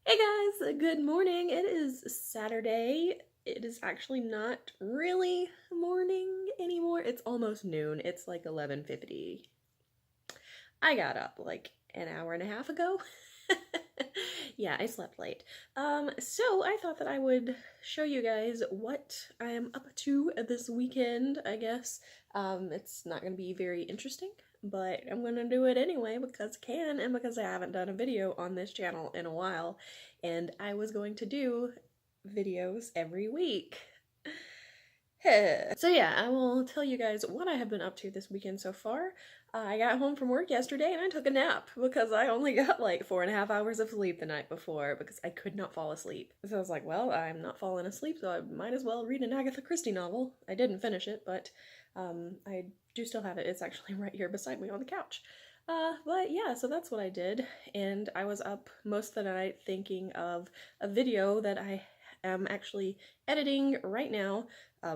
Hey guys, good morning. It is Saturday. It is actually not really morning anymore. It's almost noon. It's like 11:50. I got up like an hour and a half ago. Yeah, I slept late. So I thought that I would show you guys what I am up to this weekend, I guess. It's not going to be very interesting, but I'm going to do it anyway because I can and because I haven't done a video on this channel in a while, and I was going to do videos every week. So yeah, I will tell you guys what I have been up to this weekend so far. I got home from work yesterday and I took a nap because I only got like 4.5 hours of sleep the night before because I could not fall asleep. So I was like, well, I'm not falling asleep, so I might as well read an Agatha Christie novel. I didn't finish it, but I do still have it. It's actually right here beside me on the couch. But yeah, so that's what I did, and I was up most of the night thinking of a video that I am actually editing right now.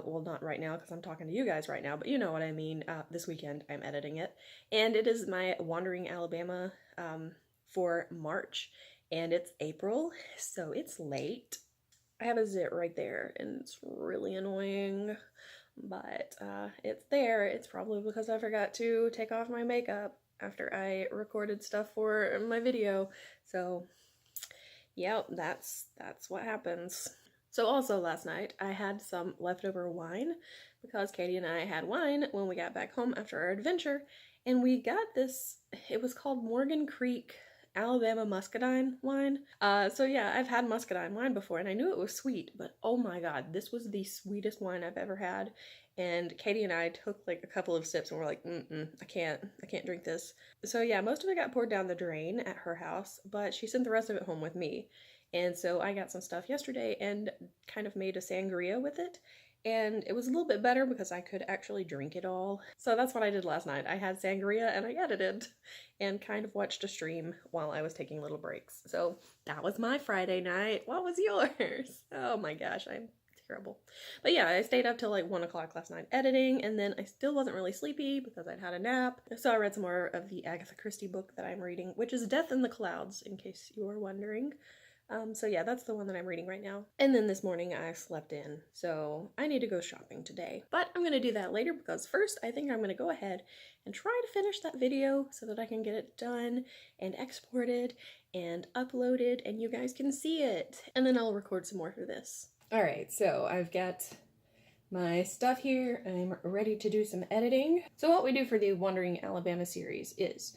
Well, not right now because I'm talking to you guys right now, but you know what I mean. This weekend I'm editing it, and it is my Wandering Alabama for March, and it's April, so it's late. I have a zit right there, and it's really annoying, but it's there. It's probably because I forgot to take off my makeup after I recorded stuff for my video, so yep, that's what happens. So also last night I had some leftover wine because Katie and I had wine when we got back home after our adventure, and we got this, it was called Morgan Creek Alabama Muscadine wine. So yeah, I've had muscadine wine before and I knew it was sweet, but oh my god, this was the sweetest wine I've ever had. And Katie and I took like a couple of sips and we're like, I can't drink this. So yeah, most of it got poured down the drain at her house, but she sent the rest of it home with me. And so I got some stuff yesterday and kind of made a sangria with it. And it was a little bit better because I could actually drink it all. So that's what I did last night. I had sangria and I edited and kind of watched a stream while I was taking little breaks. So that was my Friday night. What was yours? Oh my gosh, I'm terrible. But yeah, I stayed up till like 1 o'clock last night editing, and then I still wasn't really sleepy because I'd had a nap. So I read some more of the Agatha Christie book that I'm reading, which is Death in the Clouds, in case you were wondering. So yeah, that's the one that I'm reading right now. And then this morning I slept in, so I need to go shopping today. But I'm gonna do that later because first I think I'm gonna go ahead and try to finish that video so that I can get it done and exported and uploaded and you guys can see it. And then I'll record some more for this. All right, so I've got my stuff here. I'm ready to do some editing. So what we do for the Wandering Alabama series is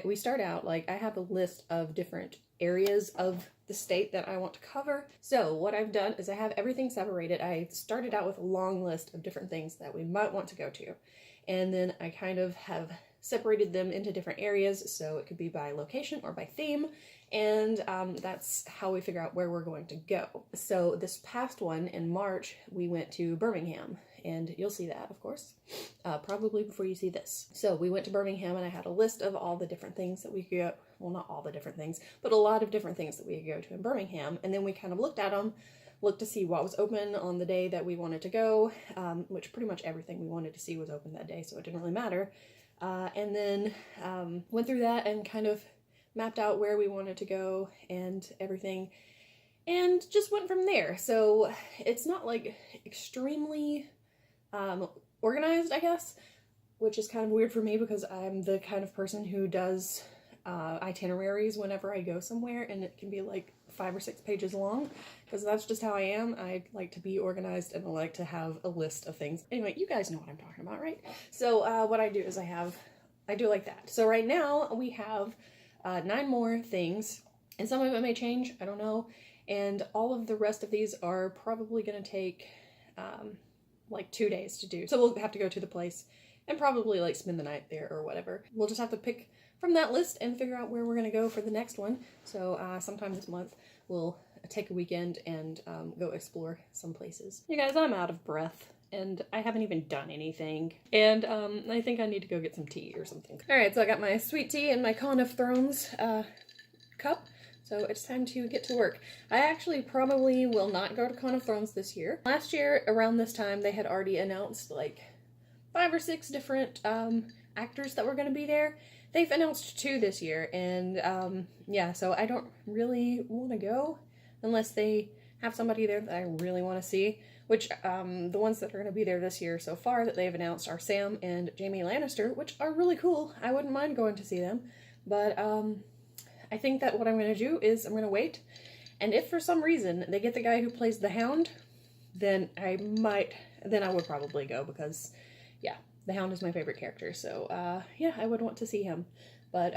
we start out, like, I have a list of different areas of the state that I want to cover. So what I've done is I have everything separated. I started out with a long list of different things that we might want to go to. And then I kind of have separated them into different areas, so it could be by location or by theme, and that's how we figure out where we're going to go. So this past one in March, we went to Birmingham, and you'll see that, of course, probably before you see this. So we went to Birmingham, and I had a list of all the different things that we could go, well, not all the different things, but a lot of different things that we could go to in Birmingham, and then we kind of looked at them, looked to see what was open on the day that we wanted to go, which pretty much everything we wanted to see was open that day, so it didn't really matter. And then went through that and kind of mapped out where we wanted to go and everything, and just went from there. So it's not like extremely organized, I guess, which is kind of weird for me because I'm the kind of person who does itineraries whenever I go somewhere, and it can be like 5 or 6 pages long because that's just how I am. I like to be organized and I like to have a list of things. Anyway, you guys know what I'm talking about, right? So what I do is I do like that. So right now we have 9 more things, and some of it may change, I don't know, and all of the rest of these are probably going to take like 2 days to do. So we'll have to go to the place and probably like spend the night there or whatever. We'll just have to pick from that list and figure out where we're going to go for the next one. So sometime this month we'll take a weekend and go explore some places. You guys, I'm out of breath and I haven't even done anything, and I think I need to go get some tea or something. Alright, so I got my sweet tea and my Con of Thrones cup, so it's time to get to work. I actually probably will not go to Con of Thrones this year. Last year around this time they had already announced like 5 or 6 different actors that were going to be there. they've announced 2 this year, and yeah, so I don't really want to go unless they have somebody there that I really want to see, which the ones that are going to be there this year so far that they've announced are Sam and Jaime Lannister, which are really cool. I wouldn't mind going to see them, but I think that what I'm going to do is I'm going to wait, and if for some reason they get the guy who plays the Hound, then I would probably go, because yeah, the Hound is my favorite character, so yeah, I would want to see him. But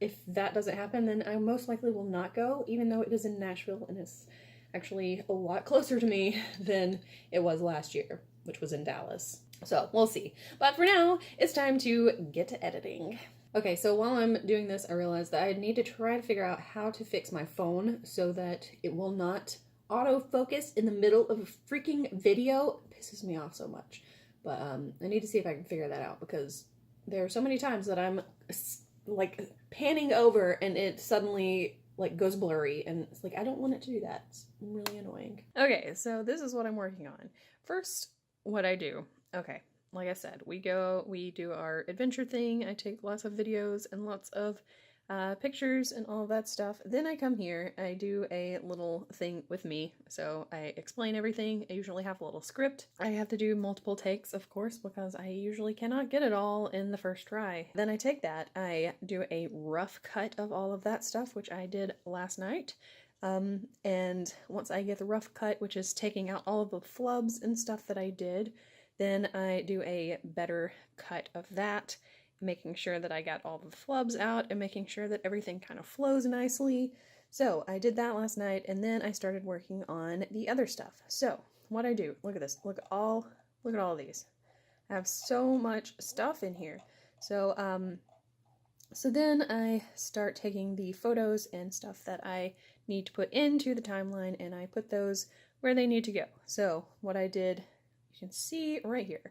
if that doesn't happen, then I most likely will not go, even though it is in Nashville and it's actually a lot closer to me than it was last year, which was in Dallas. So we'll see. But for now, it's time to get to editing. Okay, so while I'm doing this, I realized that I need to try to figure out how to fix my phone so that it will not autofocus in the middle of a freaking video. It pisses me off so much. But I need to see if I can figure that out, because there are so many times that I'm like panning over and it suddenly like goes blurry, and it's like I don't want it to do that. It's really annoying. Okay, so this is what I'm working on. First, what I do. Okay, like I said, we do our adventure thing. I take lots of videos and lots of pictures and all that stuff. Then I come here, I do a little thing with me. So I explain everything. I usually have a little script. I have to do multiple takes, of course, because I usually cannot get it all in the first try. Then I take that, I do a rough cut of all of that stuff, which I did last night. And once I get the rough cut, which is taking out all of the flubs and stuff that I did, then I do a better cut of that, making sure that I got all the flubs out and making sure that everything kind of flows nicely. So I did that last night, and then I started working on the other stuff. So what I do, look at this, look at all of these. I have so much stuff in here. So so then I start taking the photos and stuff that I need to put into the timeline, and I put those where they need to go. So what I did, you can see right here.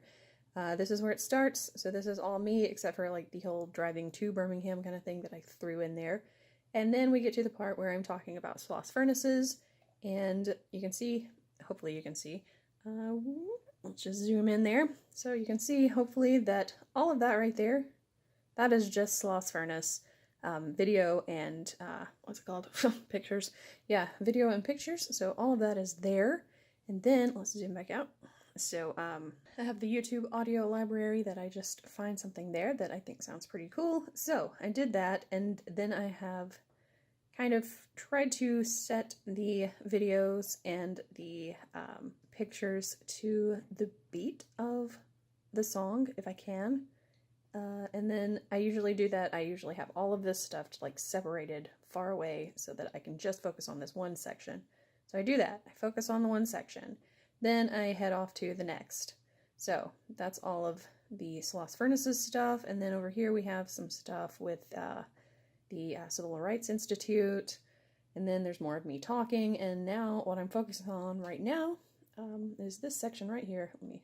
This is where it starts, so this is all me, except for like the whole driving to Birmingham kind of thing that I threw in there. And then we get to the part where I'm talking about Sloss furnaces, and you can see, hopefully you can see, let's just zoom in there, so you can see, hopefully, that all of that right there, that is just Sloss furnace video and, what's it called? Pictures. Yeah, video and pictures, so all of that is there. And then, let's zoom back out. So, I have the YouTube audio library that I just find something there that I think sounds pretty cool. So, I did that, and then I have kind of tried to set the videos and the pictures to the beat of the song, if I can. And then I usually do that. I usually have all of this stuff like separated far away so that I can just focus on this one section. So I do that. I focus on the one section. Then I head off to the next. So that's all of the Sloss Furnaces stuff. And then over here we have some stuff with the Civil Rights Institute. And then there's more of me talking. And now what I'm focusing on right now is this section right here. Let me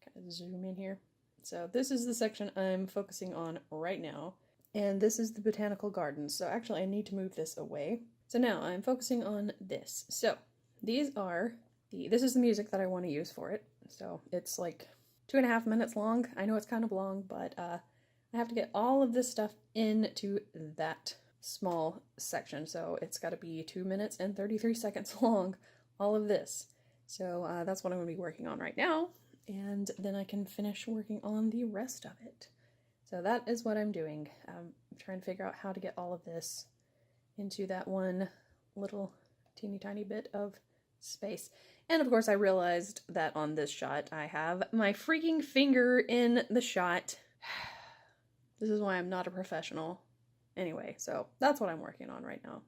kind of zoom in here. So this is the section I'm focusing on right now. And this is the botanical gardens. So actually I need to move this away. So now I'm focusing on this. So these are this is the music that I want to use for it. So it's like 2.5 minutes long. I know it's kind of long, but I have to get all of this stuff into that small section. So it's got to be 2 minutes and 33 seconds long, all of this. So that's what I'm going to be working on right now. And then I can finish working on the rest of it. So that is what I'm doing. I'm trying to figure out how to get all of this into that one little teeny tiny bit of space. And of course I realized that on this shot I have my freaking finger in the shot. This is why I'm not a professional. Anyway, so that's what I'm working on right now.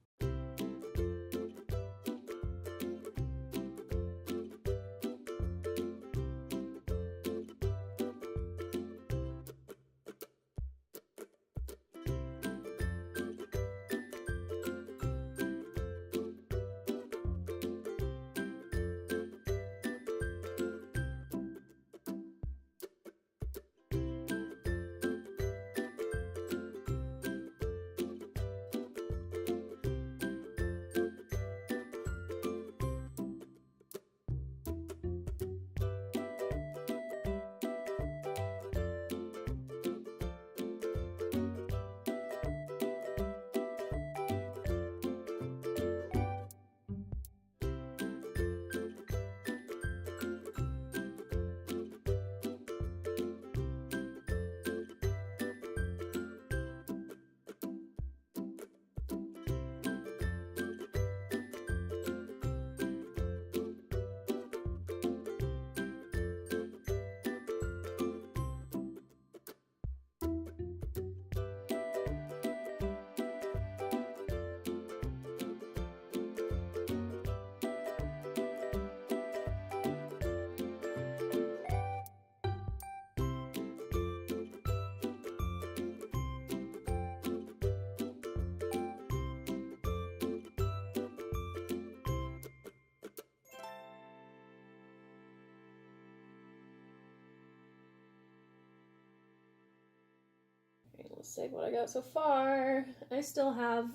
Let's save what I got so far. I still have,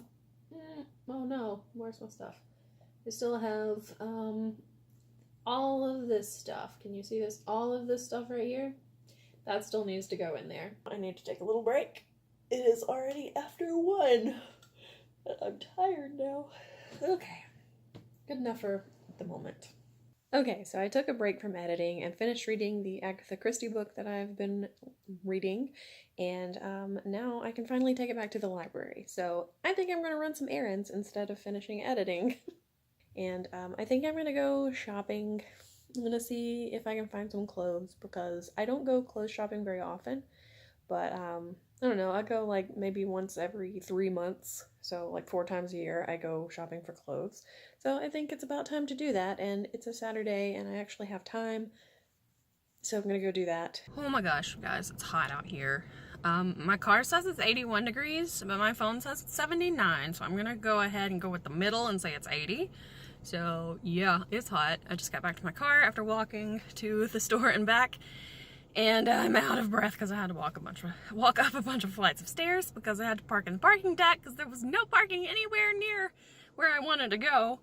oh no, where's my stuff? I still have all of this stuff. Can you see this? All of this stuff right here? That still needs to go in there. I need to take a little break. It is already after 1. I'm tired now. Okay, good enough for the moment. Okay, so I took a break from editing and finished reading the Agatha Christie book that I've been reading, and now I can finally take it back to the library. So I think I'm going to run some errands instead of finishing editing. And I think I'm going to go shopping. I'm going to see if I can find some clothes, because I don't go clothes shopping very often, but I don't know, I go like maybe once every 3 months, so like 4 times a year I go shopping for clothes. So I think it's about time to do that, and it's a Saturday and I actually have time, so I'm gonna go do that. Oh my gosh, guys, it's hot out here. My car says it's 81 degrees, but my phone says it's 79, so I'm gonna go ahead and go with the middle and say it's 80. So yeah, it's hot. I just got back to my car after walking to the store and back, and I'm out of breath because I had to walk up a bunch of flights of stairs because I had to park in the parking deck because there was no parking anywhere near where I wanted to go,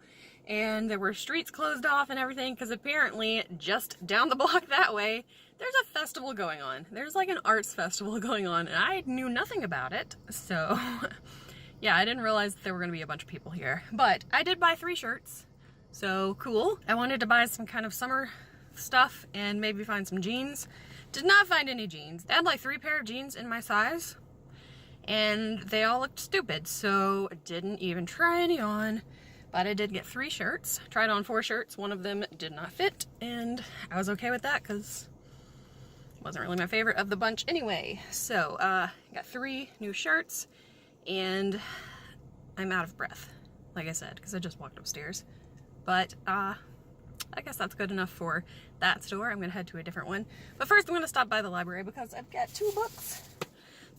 and there were streets closed off and everything because apparently just down the block that way there's a festival going on. There's like an arts festival going on, and I knew nothing about it, so yeah, I didn't realize that there were going to be a bunch of people here. But I did buy 3 shirts, so cool. I wanted to buy some kind of summer stuff and maybe find some jeans. Did not find any jeans. They had like 3 pair of jeans in my size, and they all looked stupid, so I didn't even try any on. But I did get 3 shirts. Tried on 4 shirts. One of them did not fit, and I was okay with that because it wasn't really my favorite of the bunch anyway. So got 3 new shirts, and I'm out of breath, like I said, because I just walked upstairs. But I guess that's good enough for that store. I'm going to head to a different one. But first I'm going to stop by the library because I've got 2 books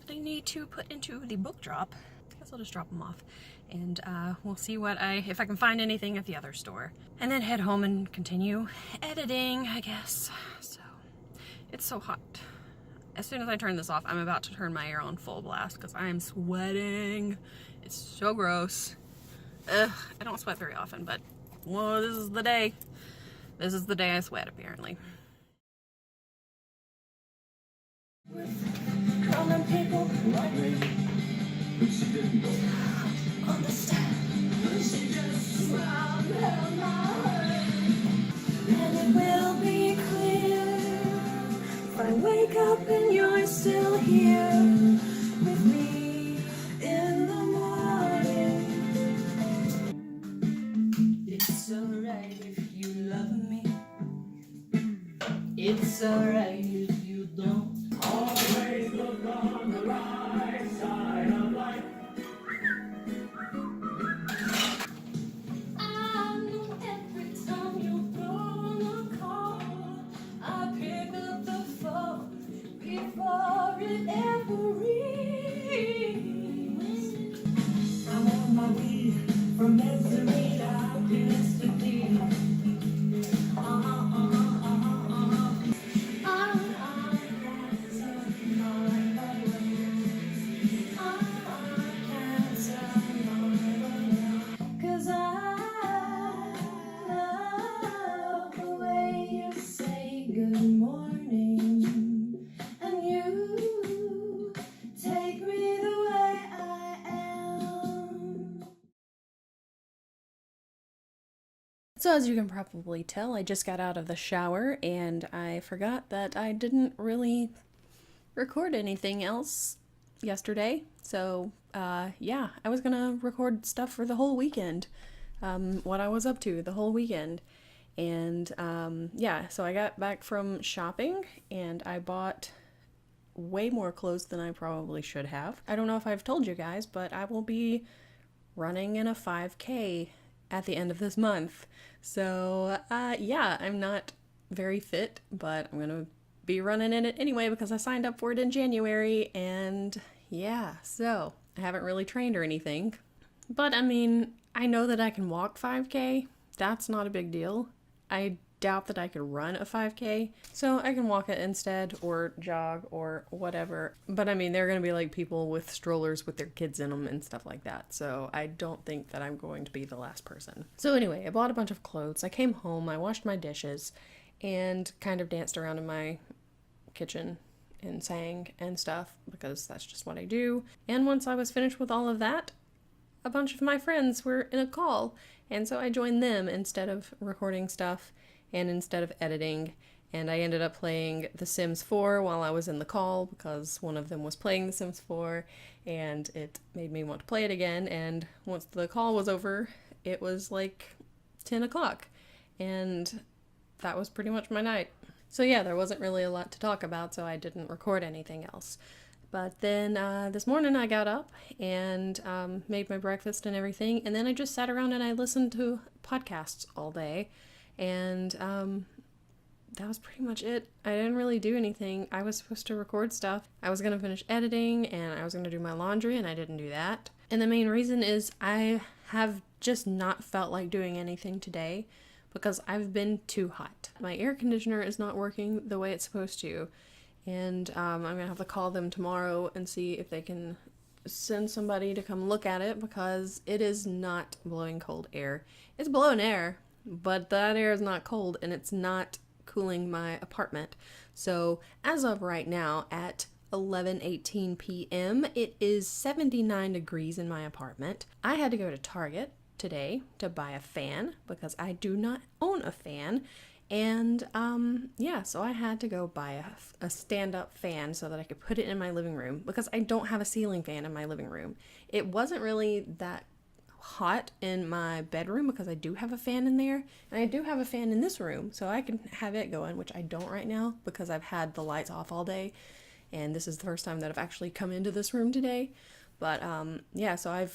that I need to put into the book drop. I guess I'll just drop them off, and we'll see if I can find anything at the other store. And then head home and continue editing, I guess. So, it's so hot. As soon as I turn this off, I'm about to turn my air on full blast because I am sweating. It's so gross. Ugh, I don't sweat very often, but whoa, this is the day. This is the day I sweat, apparently. Common people like me, but she didn't understand. She just smiled down my heart. And it will be clear if I wake up and you're still here with me in the morning. It's alright if you love me. It's alright if you don't. Always look on the right side of life. I know every time you're gonna call, I pick up the phone before it ever rings. I'm on my way from misery to happiness today. So as you can probably tell, I just got out of the shower and I forgot that I didn't really record anything else yesterday. So yeah, I was gonna record stuff for the whole weekend, what I was up to the whole weekend. And yeah, so I got back from shopping and I bought way more clothes than I probably should have. I don't know if I've told you guys, but I will be running in a 5K at the end of this month. So yeah, I'm not very fit, but I'm gonna be running in it anyway because I signed up for it in January, and yeah, so I haven't really trained or anything. But I mean, I know that I can walk 5K. That's not a big deal. I doubt that I could run a 5K, so I can walk it instead or jog or whatever. But I mean, there are going to be like people with strollers with their kids in them and stuff like that, so I don't think that I'm going to be the last person. So anyway, I bought a bunch of clothes. I came home, I washed my dishes, and kind of danced around in my kitchen and sang and stuff because that's just what I do. And once I was finished with all of that, a bunch of my friends were in a call, and so I joined them instead of recording stuff and instead of editing, and I ended up playing The Sims 4 while I was in the call because one of them was playing The Sims 4 and it made me want to play it again. And once the call was over, it was like 10 o'clock and that was pretty much my night. So yeah, there wasn't really a lot to talk about, so I didn't record anything else. But then this morning I got up and made my breakfast and everything, and then I just sat around and I listened to podcasts all day, and that was pretty much it. I didn't really do anything. I was supposed to record stuff. I was going to finish editing, and I was going to do my laundry, and I didn't do that. And the main reason is I have just not felt like doing anything today because I've been too hot. My air conditioner is not working the way it's supposed to, and I'm going to have to call them tomorrow and see if they can send somebody to come look at it because it is not blowing cold air. It's blowing air, but that air is not cold, and it's not cooling my apartment. So as of right now at 11:18 p.m. it is 79 degrees in my apartment. I had to go to Target today to buy a fan because I do not own a fan, and so I had to go buy a stand-up fan so that I could put it in my living room because I don't have a ceiling fan in my living room. It wasn't really that hot in my bedroom because I do have a fan in there, and I do have a fan in this room, so I can have it going, which I don't right now because I've had the lights off all day, and this is the first time that I've actually come into this room today. But so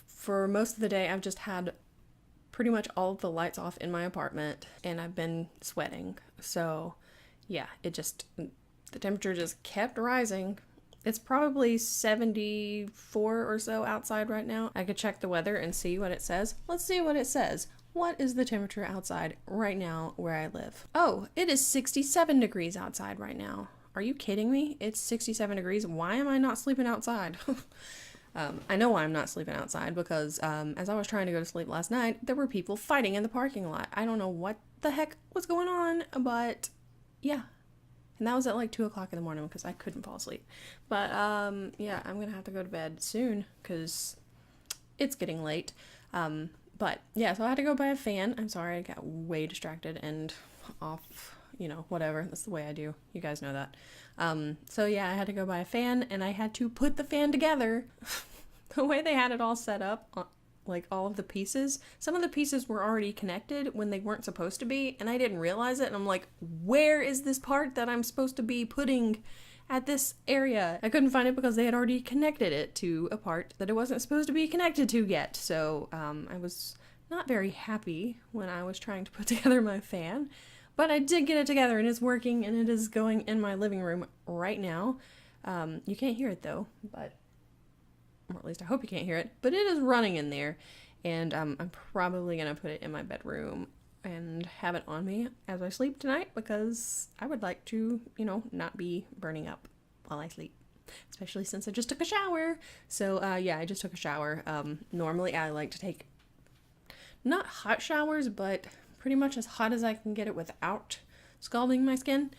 for most of the day I've just had pretty much all of the lights off in my apartment, and I've been sweating. So yeah, the temperature just kept rising. It's probably 74 or so outside right now. I could check the weather and see what it says. Let's see what it says. What is the temperature outside right now where I live? Oh, it is 67 degrees outside right now. Are you kidding me? It's 67 degrees. Why am I not sleeping outside? I know why I'm not sleeping outside because as I was trying to go to sleep last night, there were people fighting in the parking lot. I don't know what the heck was going on, but yeah. And that was at like 2 o'clock in the morning because I couldn't fall asleep. But yeah, I'm going to have to go to bed soon because it's getting late. But yeah, so I had to go buy a fan. I'm sorry, I got way distracted and off, whatever. That's the way I do. You guys know that. So yeah, I had to go buy a fan and I had to put the fan together. The way they had it all set up, like all of the pieces, some of the pieces were already connected when they weren't supposed to be, and I didn't realize it, and I'm like, where is this part that I'm supposed to be putting at this area? I couldn't find it because they had already connected it to a part that it wasn't supposed to be connected to yet. So I was not very happy when I was trying to put together my fan, but I did get it together and it's working, and it is going in my living room right now. You can't hear it though, or at least I hope you can't hear it, but it is running in there, and I'm probably going to put it in my bedroom and have it on me as I sleep tonight because I would like to, not be burning up while I sleep, especially since I just took a shower. So yeah, I just took a shower. Normally I like to take not hot showers, but pretty much as hot as I can get it without scalding my skin.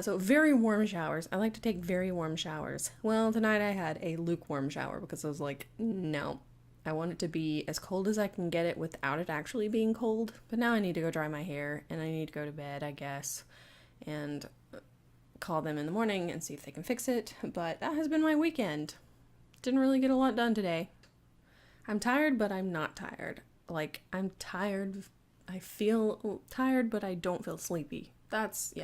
So very warm showers. I like to take very warm showers. Well, tonight I had a lukewarm shower because I was like, no, I want it to be as cold as I can get it without it actually being cold. But now I need to go dry my hair and I need to go to bed, I guess, and call them in the morning and see if they can fix it. But that has been my weekend. Didn't really get a lot done today. I'm tired, but I'm not tired. Like, I'm tired. I feel tired, but I don't feel sleepy. That's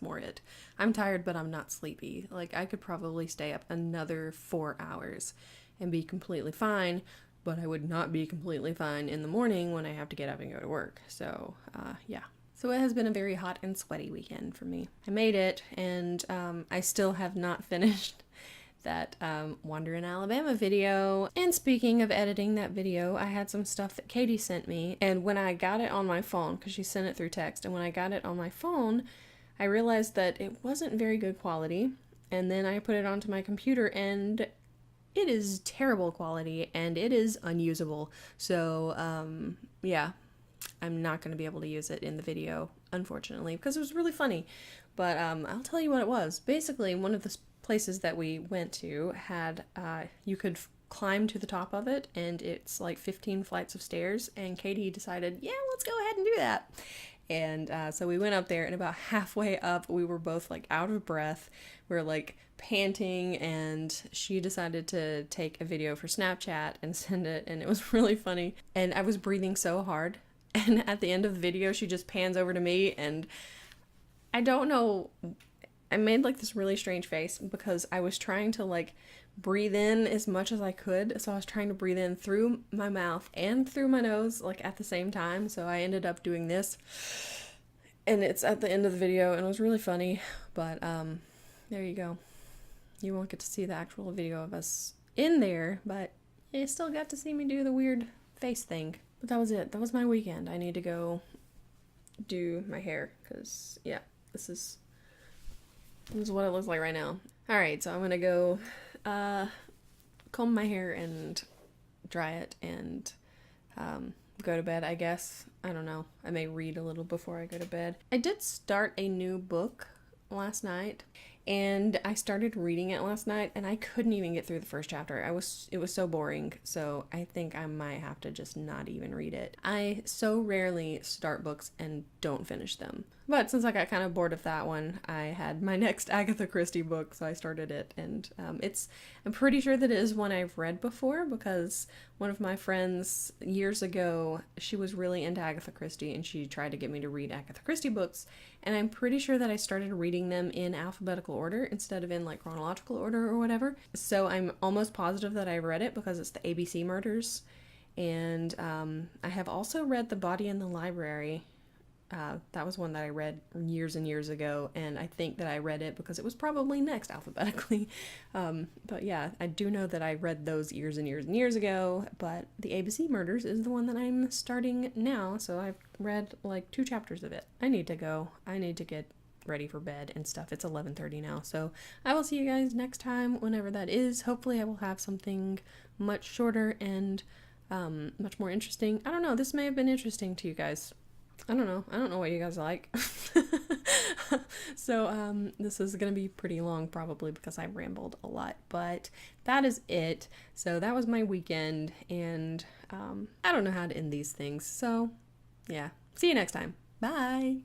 more it. I'm tired, but I'm not sleepy. Like, I could probably stay up another 4 hours and be completely fine, but I would not be completely fine in the morning when I have to get up and go to work. So, yeah. So it has been a very hot and sweaty weekend for me. I made it, and I still have not finished that Wander in Alabama video. And speaking of editing that video, I had some stuff that Katie sent me, and when I got it on my phone, because she sent it through text, and when I got it on my phone, I realized that it wasn't very good quality, and then I put it onto my computer, and it is terrible quality, and it is unusable. So, yeah, I'm not going to be able to use it in the video, unfortunately, because it was really funny. But I'll tell you what it was. Basically, one of the places that we went to had, you could climb to the top of it, and it's like 15 flights of stairs, and Katie decided, yeah, let's go ahead and do that. And so we went up there, and about halfway up, we were both like out of breath. We were like panting, and she decided to take a video for Snapchat and send it, and it was really funny. And I was breathing so hard. And at the end of the video, she just pans over to me, and I don't know, I made like this really strange face because I was trying to like breathe in as much as I could. So I was trying to breathe in through my mouth and through my nose like at the same time. So I ended up doing this, and it's at the end of the video, and it was really funny. But there you go. You won't get to see the actual video of us in there, but you still got to see me do the weird face thing. But that was it. That was my weekend. I need to go do my hair because, yeah, this is what it looks like right now. Alright, so I'm gonna go comb my hair and dry it and go to bed, I guess. I don't know. I may read a little before I go to bed. I did start a new book last night, and I started reading it last night, and I couldn't even get through the first chapter. It was so boring, so I think I might have to just not even read it. I so rarely start books and don't finish them. But since I got kind of bored of that one, I had my next Agatha Christie book, so I started it, and I'm pretty sure that it is one I've read before, because one of my friends years ago, she was really into Agatha Christie, and she tried to get me to read Agatha Christie books, and I'm pretty sure that I started reading them in alphabetical order instead of in like chronological order or whatever. So I'm almost positive that I read it because it's the ABC murders, and I have also read The Body in the Library. That was one that I read years and years ago, and I think that I read it because it was probably next alphabetically. But yeah, I do know that I read those years and years and years ago, but the ABC Murders is the one that I'm starting now, so I've read like 2 chapters of it. I need to go. I need to get ready for bed and stuff. It's 11:30 now, so I will see you guys next time, whenever that is. Hopefully I will have something much shorter and much more interesting. I don't know, this may have been interesting to you guys. I don't know what you guys like. So this is gonna be pretty long probably because I rambled a lot, but that is it. So that was my weekend, and I don't know how to end these things, so yeah, see you next time. Bye.